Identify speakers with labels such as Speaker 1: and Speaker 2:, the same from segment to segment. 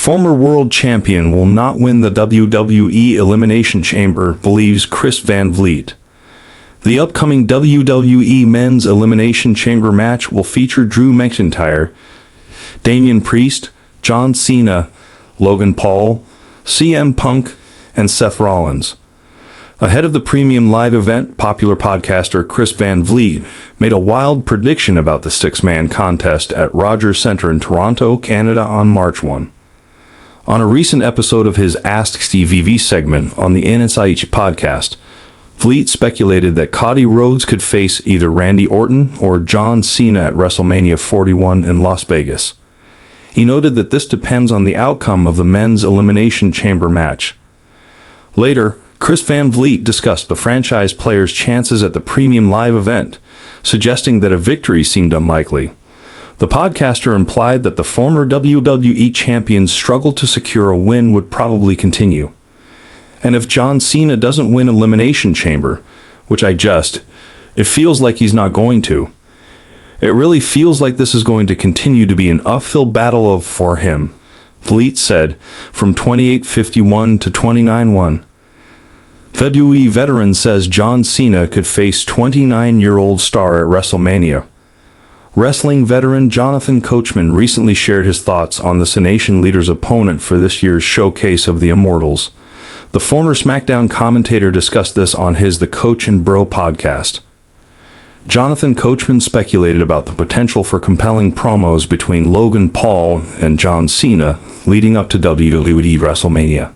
Speaker 1: Former world champion will not win the WWE Elimination Chamber, believes Chris Van Vliet. The upcoming WWE Men's Elimination Chamber match will feature Drew McIntyre, Damian Priest, John Cena, Logan Paul, CM Punk, and Seth Rollins. Ahead of the premium live event, popular podcaster Chris Van Vliet made a wild prediction about the six-man contest at Rogers Centre in Toronto, Canada on March 1. On a recent episode of his Ask Stevie segment on the NSIH podcast, Vliet speculated that Cody Rhodes could face either Randy Orton or John Cena at WrestleMania 41 in Las Vegas. He noted that this depends on the outcome of the men's Elimination Chamber match. Later, Chris Van Vliet discussed the franchise player's chances at the premium live event, suggesting that a victory seemed unlikely. The podcaster implied that the former WWE champion's struggle to secure a win would probably continue. And if John Cena doesn't win Elimination Chamber, which it feels like he's not going to. It really feels like this is going to continue to be an uphill battle for him, Vliet said, from 28:51 to 29:1. WWE veteran says John Cena could face 29-year-old star at WrestleMania. Wrestling veteran Jonathan Coachman recently shared his thoughts on the Nation leader's opponent for this year's Showcase of the Immortals. The former SmackDown commentator discussed this on his The Coach and Bro podcast. Jonathan Coachman speculated about the potential for compelling promos between Logan Paul and John Cena leading up to WWE WrestleMania.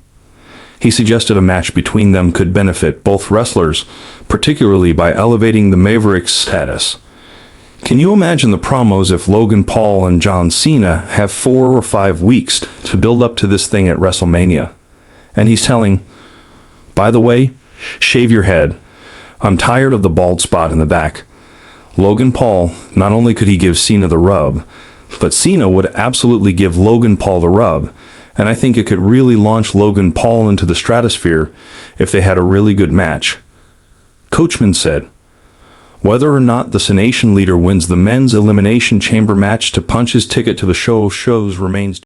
Speaker 1: He suggested a match between them could benefit both wrestlers, particularly by elevating the Maverick's status. Can you imagine the promos if Logan Paul and John Cena have 4 or 5 weeks to build up to this thing at WrestleMania? And he's telling, by the way, shave your head. I'm tired of the bald spot in the back. Logan Paul, not only could he give Cena the rub, but Cena would absolutely give Logan Paul the rub. And I think it could really launch Logan Paul into the stratosphere if they had a really good match. Coachman said, whether or not the Nation leader wins the men's Elimination Chamber match to punch his ticket to the shows remains